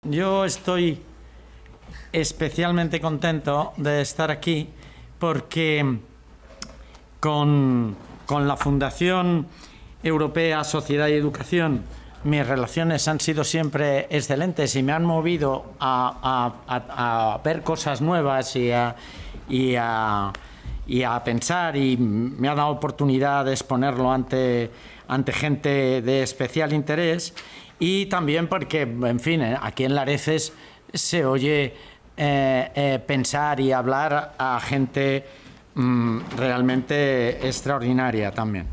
Yo estoy especialmente contento de estar aquí porque con la Fundación Europea Sociedad y Educación mis relaciones han sido siempre excelentes y me han movido a ver cosas nuevas y a pensar, y me ha dado oportunidad de exponerlo ante gente de especial interés. Y también porque, en fin, aquí en Lareces se oye pensar y hablar a gente realmente extraordinaria también.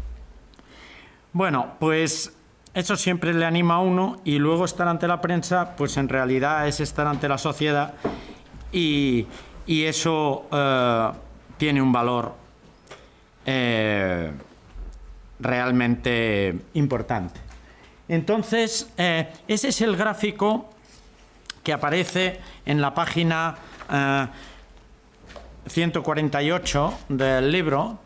Bueno, pues eso siempre le anima a uno, y luego estar ante la prensa, pues en realidad es estar ante la sociedad, y eso tiene un valor realmente importante. Entonces, ese es el gráfico que aparece en la página 148 del libro,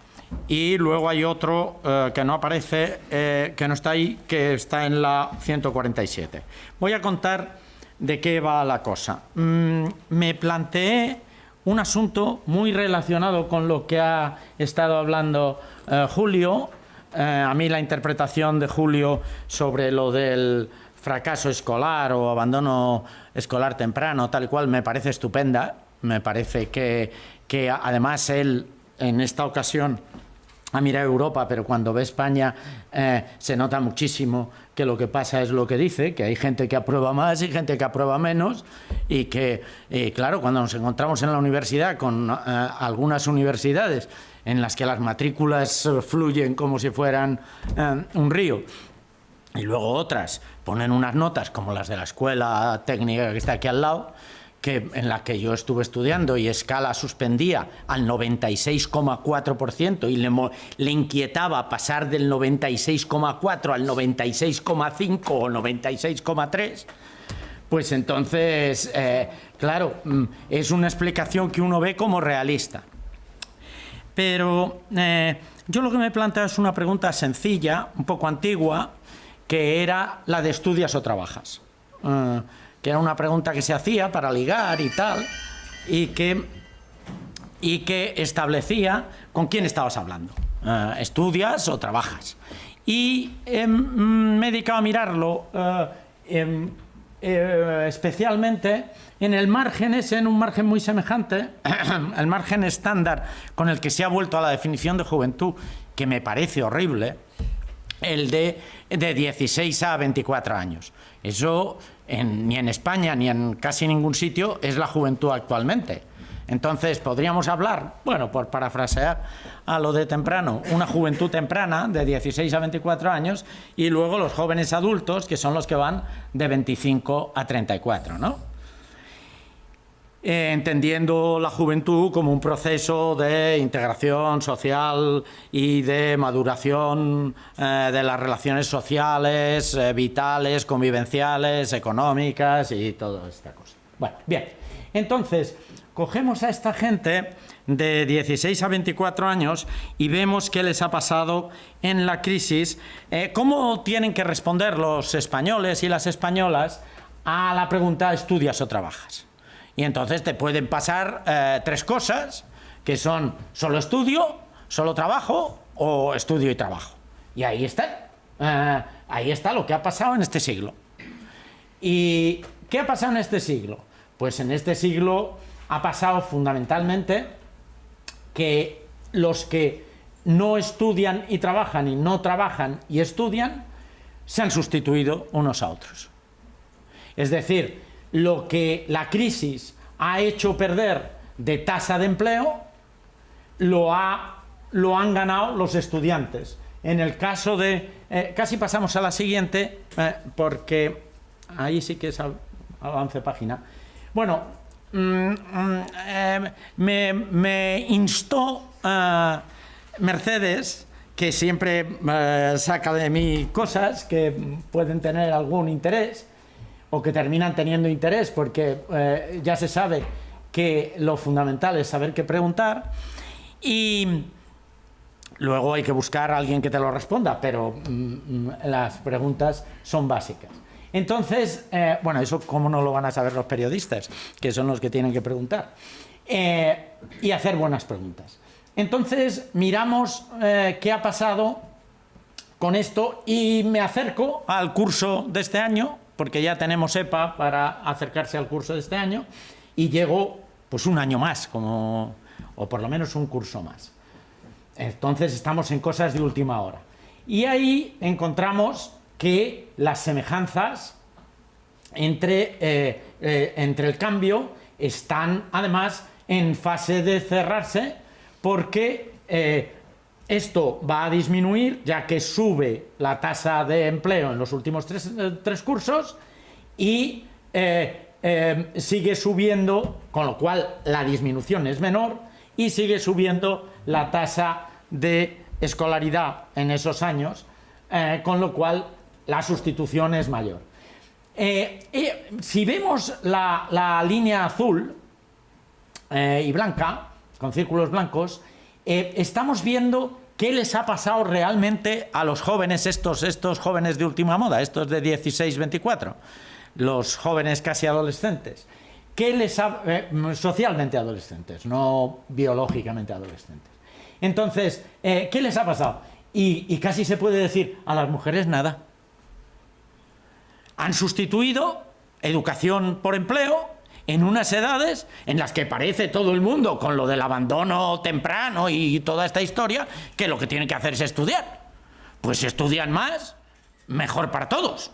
y luego hay otro que no aparece, que no está ahí, que está en la 147. Voy a contar de qué va la cosa. Me planteé un asunto muy relacionado con lo que ha estado hablando Julio. A mí la interpretación de Julio sobre lo del fracaso escolar o abandono escolar temprano, tal y cual, me parece estupenda. Me parece que además él, en esta ocasión, ha mirado Europa, pero cuando ve España se nota muchísimo que lo que pasa es lo que dice, que hay gente que aprueba más y gente que aprueba menos, y que, claro, cuando nos encontramos en la universidad con algunas universidades en las que las matrículas fluyen como si fueran un río, y luego otras ponen unas notas como las de la escuela técnica que está aquí al lado, en la que yo estuve estudiando, y Escala suspendía al 96,4% y le inquietaba pasar del 96,4 al 96,5 o 96,3, pues entonces, claro, es una explicación que uno ve como realista. Pero yo lo que me planteo es una pregunta sencilla, un poco antigua, que era la de ¿estudias o trabajas? Que era una pregunta que se hacía para ligar y tal, y que establecía con quién estabas hablando. ¿Estudias o trabajas? Y me he dedicado a mirarlo especialmente en el margen, en un margen muy semejante, el margen estándar con el que se ha vuelto a la definición de juventud, que me parece horrible, el de 16 a 24 años. Eso ni en España ni en casi ningún sitio es la juventud actualmente. Entonces podríamos hablar, bueno, por parafrasear a lo de temprano, una juventud temprana de 16 a 24 años, y luego los jóvenes adultos, que son los que van de 25 a 34, ¿no? Entendiendo la juventud como un proceso de integración social y de maduración de las relaciones sociales, vitales, convivenciales, económicas y toda esta cosa. Bueno, bien, entonces cogemos a esta gente de 16 a 24 años y vemos qué les ha pasado en la crisis, cómo tienen que responder los españoles y las españolas a la pregunta ¿estudias o trabajas? Y entonces te pueden pasar tres cosas, que son solo estudio, solo trabajo o estudio y trabajo. Y ahí está lo que ha pasado en este siglo. ¿Y qué ha pasado en este siglo? Pues en este siglo ha pasado fundamentalmente que los que no estudian y trabajan y no trabajan y estudian se han sustituido unos a otros. Es decir, lo que la crisis ha hecho perder de tasa de empleo lo han ganado los estudiantes. En el caso de... casi pasamos a la siguiente, porque ahí sí que es avance página. Bueno, me instó Mercedes, que siempre saca de mí cosas que pueden tener algún interés, o que terminan teniendo interés, porque ya se sabe que lo fundamental es saber qué preguntar, y luego hay que buscar a alguien que te lo responda, pero las preguntas son básicas. Entonces, bueno, eso cómo no lo van a saber los periodistas, que son los que tienen que preguntar, y hacer buenas preguntas. Entonces, miramos qué ha pasado con esto y me acerco al curso de este año, porque ya tenemos EPA para acercarse al curso de este año, y llego pues un año más, o por lo menos un curso más. Entonces estamos en cosas de última hora. Y ahí encontramos que las semejanzas entre el cambio están además en fase de cerrarse, porque esto va a disminuir, ya que sube la tasa de empleo en los últimos tres cursos y sigue subiendo, con lo cual la disminución es menor, y sigue subiendo la tasa de escolaridad en esos años, con lo cual la sustitución es mayor. Si vemos la línea azul y blanca, con círculos blancos, estamos viendo qué les ha pasado realmente a los jóvenes, estos jóvenes de última moda, estos de 16-24, los jóvenes casi adolescentes. ¿Qué les ha, socialmente adolescentes, no biológicamente adolescentes? Entonces, ¿qué les ha pasado? Y casi se puede decir, a las mujeres nada. Han sustituido educación por empleo en unas edades en las que parece todo el mundo, con lo del abandono temprano y toda esta historia, que lo que tienen que hacer es estudiar. Pues si estudian más, mejor para todos.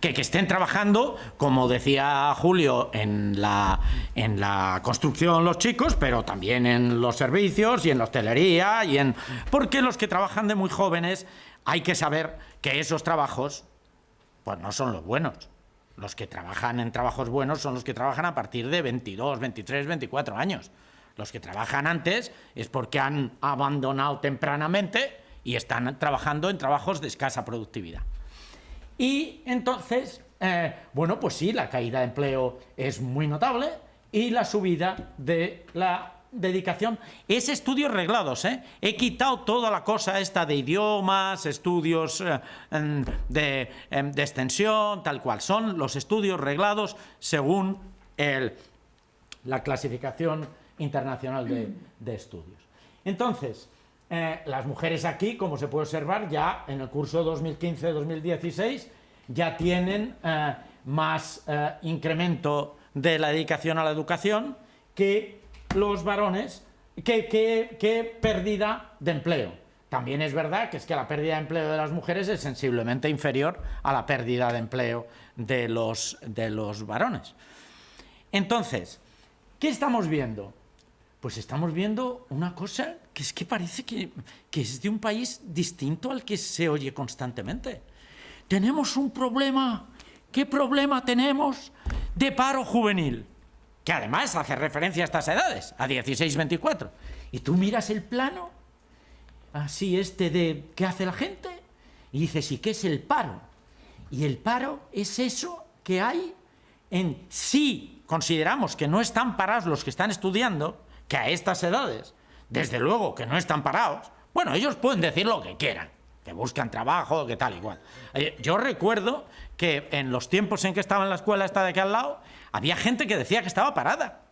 Que estén trabajando, como decía Julio, en la construcción los chicos, pero también en los servicios y en la hostelería, porque los que trabajan de muy jóvenes hay que saber que esos trabajos pues no son los buenos. Los que trabajan en trabajos buenos son los que trabajan a partir de 22, 23, 24 años. Los que trabajan antes es porque han abandonado tempranamente y están trabajando en trabajos de escasa productividad. Y entonces, bueno, pues sí, la caída de empleo es muy notable y la subida de la dedicación es estudios reglados, ¿eh? He quitado toda la cosa esta de idiomas, estudios de extensión, tal cual. Son los estudios reglados según la clasificación internacional de estudios. Entonces, las mujeres aquí, como se puede observar, ya en el curso 2015-2016 ya tienen más incremento de la dedicación a la educación que los varones, que pérdida de empleo. También es verdad que la pérdida de empleo de las mujeres es sensiblemente inferior a la pérdida de empleo de los varones. Entonces, ¿qué estamos viendo? Pues estamos viendo una cosa que parece que es de un país distinto al que se oye constantemente. Tenemos un problema. ¿Qué problema tenemos de paro juvenil? Que además hace referencia a estas edades, a 16-24. Y tú miras el plano, así de ¿qué hace la gente? Y dices, ¿y qué es el paro? Y el paro es eso que hay si consideramos que no están parados los que están estudiando, que a estas edades, desde luego que no están parados, bueno, ellos pueden decir lo que quieran, que buscan trabajo, que tal, igual. Yo recuerdo que en los tiempos en que estaba en la escuela esta de aquí al lado, había gente que decía que estaba parada.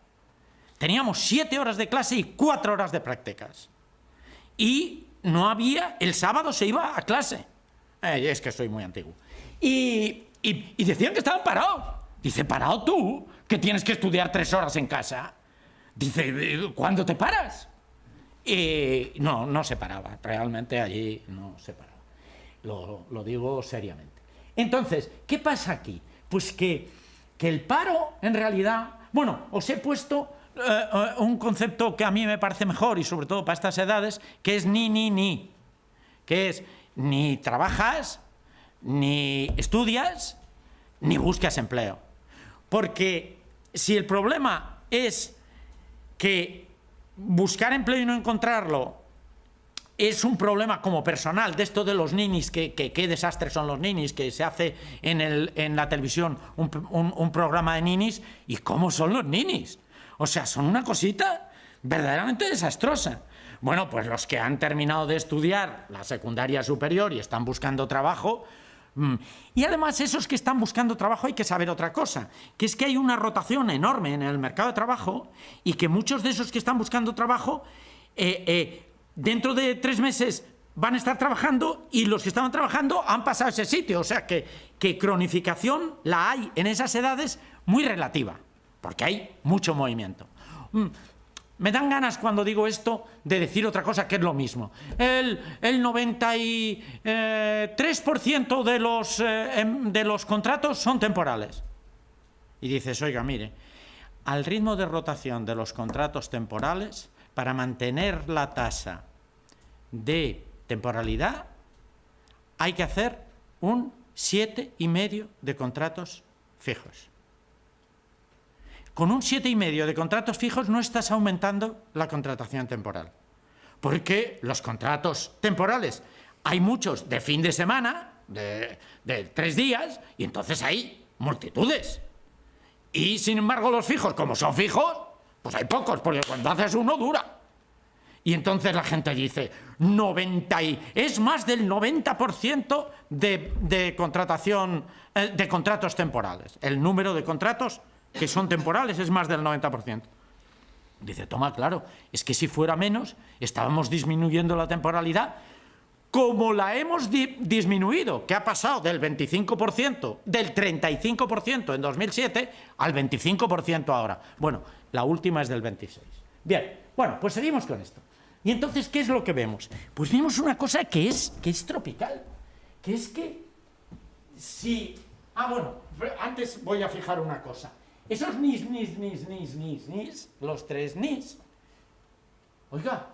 Teníamos 7 horas de clase y 4 horas de prácticas. Y no había, el sábado se iba a clase. Es que soy muy antiguo. Y decían que estaban parados. Dice, ¿parado tú? Que tienes que estudiar 3 horas en casa. Dice, ¿cuándo te paras? No se paraba, realmente allí no se paraba. Lo digo seriamente. Entonces, ¿qué pasa aquí? Pues que el paro, en realidad... Bueno, os he puesto un concepto que a mí me parece mejor, y sobre todo para estas edades, que es ni. Que es, ni trabajas, ni estudias, ni buscas empleo. Porque si el problema es que buscar empleo y no encontrarlo es un problema como personal, de esto de los ninis, que qué desastre son los ninis, que se hace en la televisión un programa de ninis, y cómo son los ninis. O sea, son una cosita verdaderamente desastrosa. Bueno, pues los que han terminado de estudiar la secundaria superior y están buscando trabajo, Y además esos que están buscando trabajo hay que saber otra cosa, que es que hay una rotación enorme en el mercado de trabajo y que muchos de esos que están buscando trabajo dentro de 3 meses van a estar trabajando y los que estaban trabajando han pasado ese sitio. O sea que cronificación la hay en esas edades muy relativa, porque hay mucho movimiento. Me dan ganas cuando digo esto de decir otra cosa que es lo mismo. El 93% de los contratos son temporales. Y dices, oiga, mire, al ritmo de rotación de los contratos temporales, para mantener la tasa de temporalidad, hay que hacer un 7,5 de contratos fijos. Con un 7,5 de contratos fijos no estás aumentando la contratación temporal. Porque los contratos temporales, hay muchos de fin de semana, de 3 días, y entonces hay multitudes. Y sin embargo los fijos, como son fijos, pues hay pocos, porque cuando haces uno dura. Y entonces la gente dice, es más del 90% de contratación, de contratos temporales. El número de contratos que son temporales es más del 90%. Dice, toma, claro, es que si fuera menos, estábamos disminuyendo la temporalidad como la hemos disminuido, que ha pasado del 25%, del 35% en 2007 al 25% ahora. Bueno, la última es del 26%. Bien, bueno, pues seguimos con esto. Y entonces, ¿qué es lo que vemos? Pues vemos una cosa que es tropical, que es que si... bueno, antes voy a fijar una cosa. Esos nis, los 3 nis, oiga,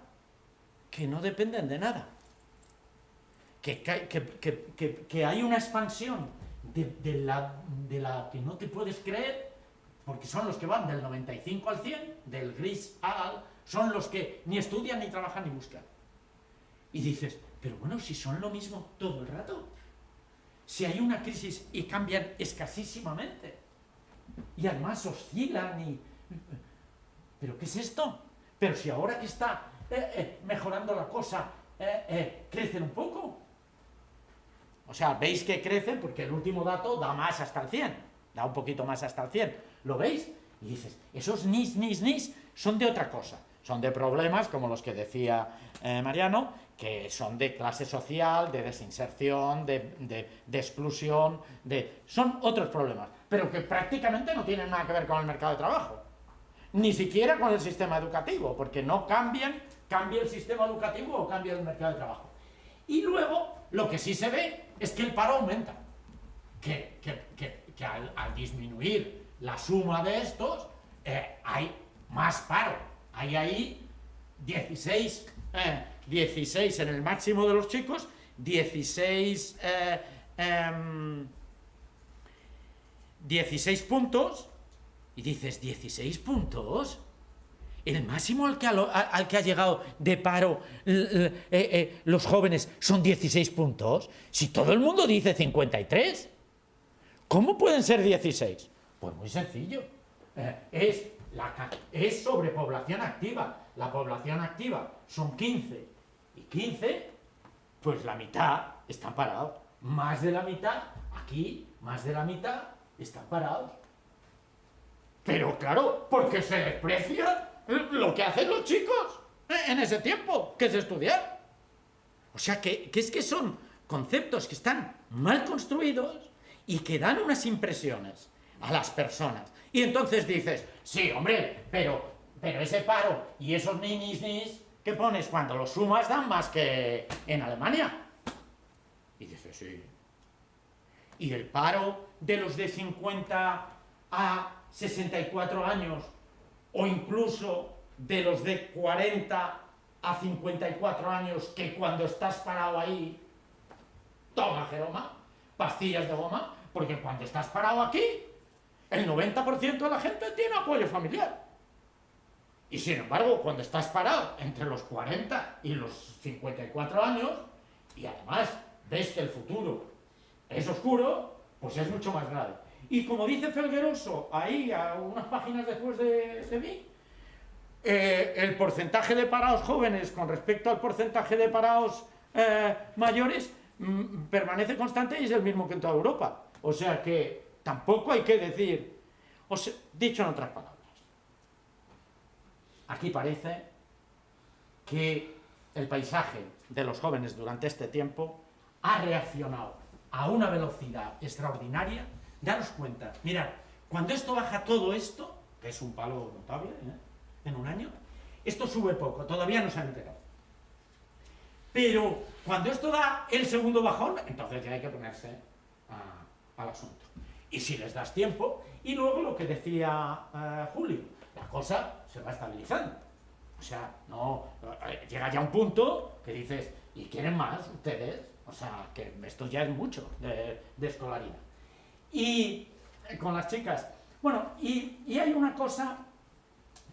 que no dependen de nada. Que hay una expansión de la que no te puedes creer, porque son los que van del 95 al 100, del gris al... son los que ni estudian, ni trabajan, ni buscan. Y dices, pero bueno, si son lo mismo todo el rato, si hay una crisis y cambian escasísimamente, y además oscilan ¿pero qué es esto? Pero si ahora que está mejorando la cosa, crecen un poco. O sea, veis que crecen porque el último dato da más hasta el 100, da un poquito más hasta el 100. ¿Lo veis? Y dices, esos nis son de otra cosa. Son de problemas como los que decía Mariano, que son de clase social, de desinserción, de exclusión, son otros problemas, pero que prácticamente no tienen nada que ver con el mercado de trabajo, ni siquiera con el sistema educativo, porque no cambia el sistema educativo o cambia el mercado de trabajo. Y luego, lo que sí se ve es que el paro aumenta, que al disminuir la suma de estos, hay más paro. Hay ahí 16 en el máximo de los chicos, 16 puntos, y dices, ¿16 puntos? El máximo al que ha llegado de paro los jóvenes son 16 puntos. Si todo el mundo dice 53, ¿cómo pueden ser 16? Pues muy sencillo, es sobrepoblación activa. La población activa son 15, y 15, pues la mitad están parados. Más de la mitad, aquí, más de la mitad están parados. Pero claro, porque se desprecia lo que hacen los chicos en ese tiempo, que es estudiar. O sea, que es que son conceptos que están mal construidos y que dan unas impresiones a las personas. Y entonces dices, sí, hombre, pero ese paro y esos nis que pones cuando los sumas dan más que en Alemania. Y dices, sí. Y el paro de los de 50 a 64 años, o incluso de los de 40 a 54 años, que cuando estás parado ahí, toma Jeroma, pastillas de goma, porque cuando estás parado aquí, el 90% de la gente tiene apoyo familiar. Y sin embargo, cuando estás parado entre los 40 y los 54 años, y además ves que el futuro es oscuro, pues es mucho más grave. Y como dice Felgueroso, ahí a unas páginas después de mí, el porcentaje de parados jóvenes con respecto al porcentaje de parados mayores permanece constante y es el mismo que en toda Europa. O sea que tampoco hay que decir, o sea, dicho en otras palabras, aquí parece que el paisaje de los jóvenes durante este tiempo ha reaccionado a una velocidad extraordinaria. Daros cuenta, mirad, cuando esto baja todo esto, que es un palo notable, en un año, esto sube poco, todavía no se han enterado. Pero cuando esto da el segundo bajón, entonces ya hay que ponerse al asunto. Y si les das tiempo, y luego lo que decía Julio, la cosa se va estabilizando. O sea, no llega ya un punto que dices, ¿y quieren más ustedes? O sea, que esto ya es mucho de escolaridad. Y con las chicas, bueno, y hay una cosa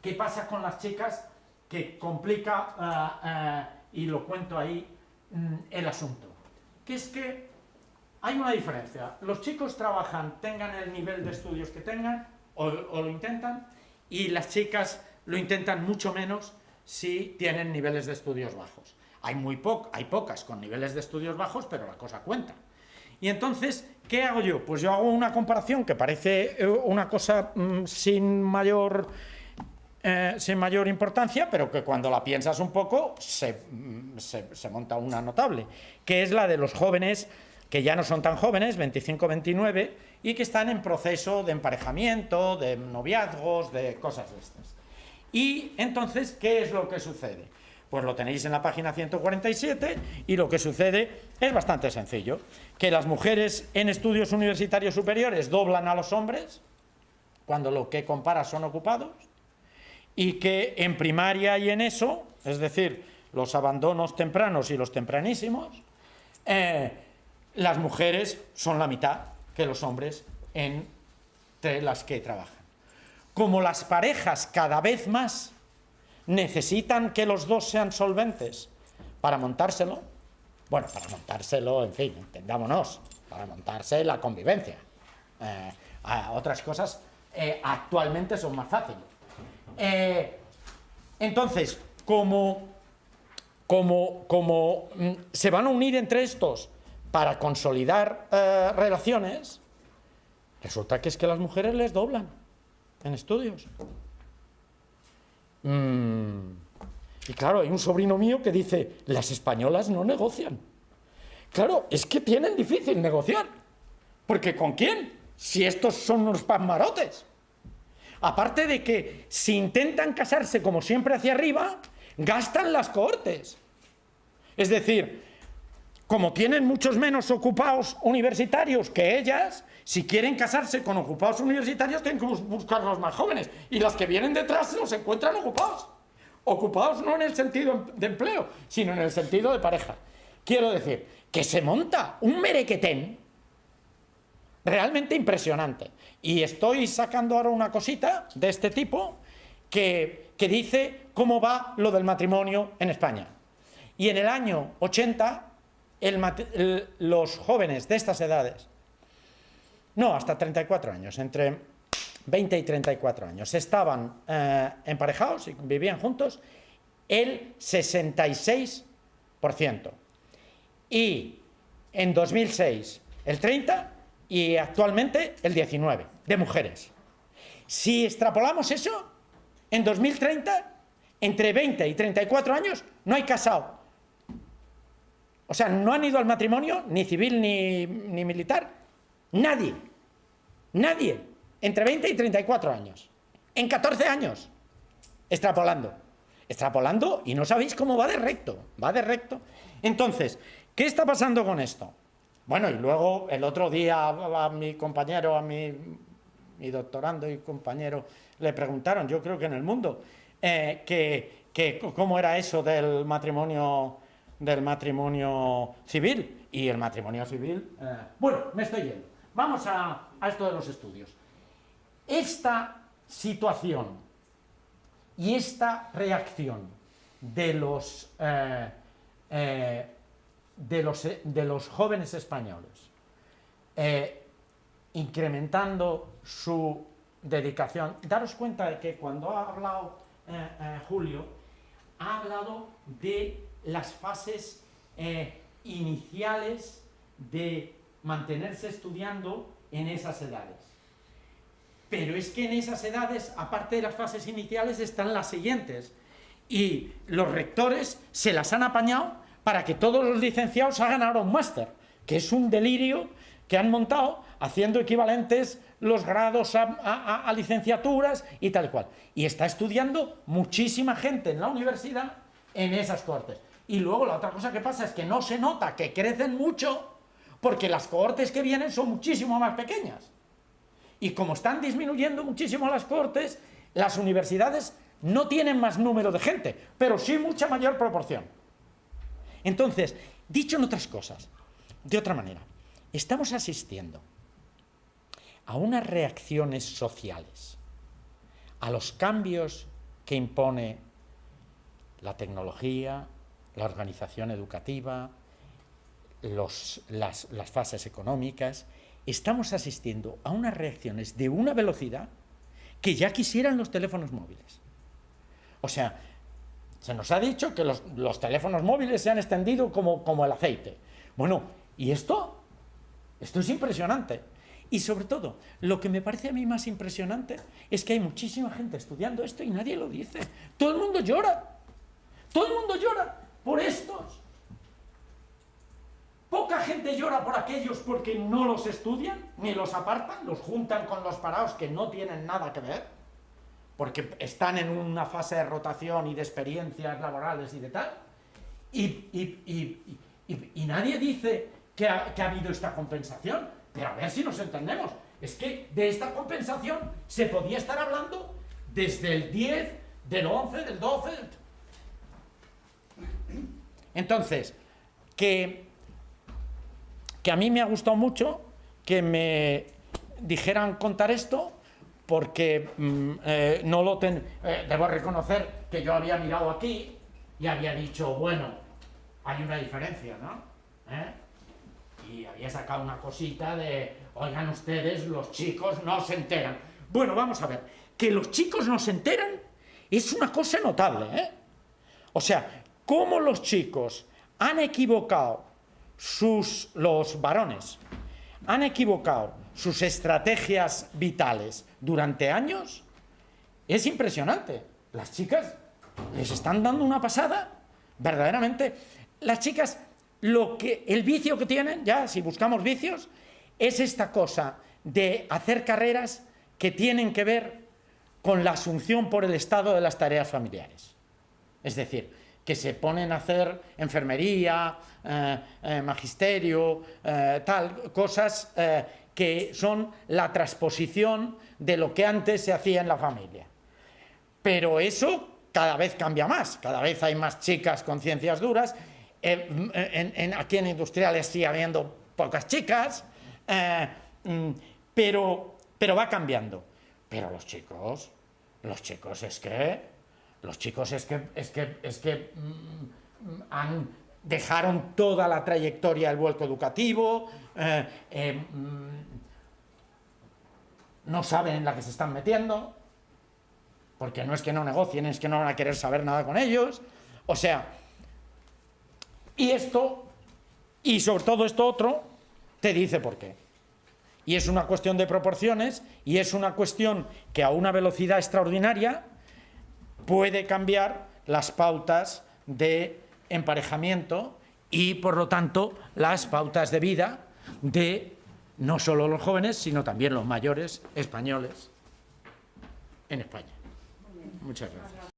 que pasa con las chicas que complica, y lo cuento ahí, el asunto, que es que hay una diferencia. Los chicos trabajan, tengan el nivel de estudios que tengan, o lo intentan, y las chicas lo intentan mucho menos si tienen niveles de estudios bajos. Hay pocas con niveles de estudios bajos, pero la cosa cuenta. Y entonces, ¿qué hago yo? Pues yo hago una comparación que parece una cosa sin mayor importancia, pero que cuando la piensas un poco se monta una notable, que es la de los jóvenes que ya no son tan jóvenes, 25-29, y que están en proceso de emparejamiento, de noviazgos, de cosas de estas. Y entonces, ¿qué es lo que sucede? Pues lo tenéis en la página 147, y lo que sucede es bastante sencillo, que las mujeres en estudios universitarios superiores doblan a los hombres, cuando lo que compara son ocupados, y que en primaria y en eso, es decir, los abandonos tempranos y los tempranísimos, las mujeres son la mitad que los hombres entre las que trabajan. Como las parejas cada vez más necesitan que los dos sean solventes para montárselo, bueno, para montárselo, en fin, entendámonos, para montarse la convivencia. Otras cosas actualmente son más fáciles. Entonces, como se van a unir entre estos para consolidar relaciones, resulta que es que las mujeres les doblan en estudios. Y claro, hay un sobrino mío que dice, las españolas no negocian. Claro, es que tienen difícil negociar. Porque ¿con quién? Si estos son unos pasmarotes. Aparte de que si intentan casarse como siempre hacia arriba, gastan las cohortes. Es decir, como tienen muchos menos ocupados universitarios que ellas, si quieren casarse con ocupados universitarios tienen que buscar los más jóvenes, y las que vienen detrás se los encuentran ocupados. Ocupados no en el sentido de empleo, sino en el sentido de pareja. Quiero decir, que se monta un merequetén realmente impresionante. Y estoy sacando ahora una cosita de este tipo que dice cómo va lo del matrimonio en España. Y en el año 80, los jóvenes de estas edades, no, hasta 34 años, entre 20 y 34 años, estaban emparejados y vivían juntos el 66%. Y en 2006 el 30%, y actualmente el 19% de mujeres. Si extrapolamos eso, en 2030, entre 20 y 34 años, no hay casado. O sea, no han ido al matrimonio, ni civil ni militar, nadie. Nadie. Entre 20 y 34 años. En 14 años. Extrapolando. Extrapolando, y no sabéis cómo va de recto. Va de recto. Entonces, ¿qué está pasando con esto? Bueno, y luego el otro día a mi compañero, mi doctorando y compañero, le preguntaron, yo creo que en El Mundo, que cómo era eso del matrimonio civil. Y el matrimonio civil... Bueno, me estoy yendo. Vamos a esto de los estudios. Esta situación y esta reacción de los jóvenes españoles, incrementando su dedicación. Daros cuenta de que cuando ha hablado Julio, ha hablado de las fases iniciales de mantenerse estudiando en esas edades. Pero es que en esas edades, aparte de las fases iniciales, están las siguientes. Y los rectores se las han apañado para que todos los licenciados hagan ahora un máster, que es un delirio que han montado haciendo equivalentes los grados a licenciaturas y tal cual. Y está estudiando muchísima gente en la universidad en esas cohortes. Y luego la otra cosa que pasa es que no se nota que crecen mucho porque las cohortes que vienen son muchísimo más pequeñas. Y como están disminuyendo muchísimo las cohortes, las universidades no tienen más número de gente, pero sí mucha mayor proporción. Entonces, dicho en otras cosas, de otra manera, estamos asistiendo a unas reacciones sociales, a los cambios que impone la tecnología, la organización educativa, las fases económicas. Estamos asistiendo a unas reacciones de una velocidad que ya quisieran los teléfonos móviles. O sea, se nos ha dicho que los teléfonos móviles se han extendido como el aceite. Bueno, ¿y esto? Esto es impresionante. Y sobre todo, lo que me parece a mí más impresionante es que hay muchísima gente estudiando esto y nadie lo dice. Todo el mundo llora. Todo el mundo llora por estos. Poca gente llora por aquellos porque no los estudian, ni los apartan, los juntan con los parados que no tienen nada que ver, porque están en una fase de rotación y de experiencias laborales y de tal. Y nadie dice que ha habido esta compensación. Pero a ver si nos entendemos. Es que de esta compensación se podía estar hablando desde el 10, del 11, del 12... Entonces, que a mí me ha gustado mucho que me dijeran contar esto, porque no lo debo reconocer que yo había mirado aquí y había dicho, bueno, hay una diferencia, ¿no? Y había sacado una cosita de, oigan ustedes, los chicos no se enteran. Bueno, vamos a ver, que los chicos no se enteran es una cosa notable, ¿eh? O sea, cómo los chicos han equivocado los varones, han equivocado sus estrategias vitales durante años, es impresionante. Las chicas les están dando una pasada, verdaderamente. Las chicas, el vicio que tienen, ya si buscamos vicios, es esta cosa de hacer carreras que tienen que ver con la asunción por el Estado de las tareas familiares. Es decir, que se ponen a hacer enfermería, magisterio, cosas que son la transposición de lo que antes se hacía en la familia. Pero eso cada vez cambia más, cada vez hay más chicas con ciencias duras. Aquí en industriales sigue habiendo pocas chicas, pero va cambiando. Pero los chicos dejaron toda la trayectoria del vuelco educativo, no saben en la que se están metiendo, porque no es que no negocien, es que no van a querer saber nada con ellos. O sea, y sobre todo esto otro, te dice por qué. Y es una cuestión de proporciones, y es una cuestión que a una velocidad extraordinaria puede cambiar las pautas de emparejamiento y, por lo tanto, las pautas de vida de no solo los jóvenes, sino también los mayores españoles en España. Muchas gracias.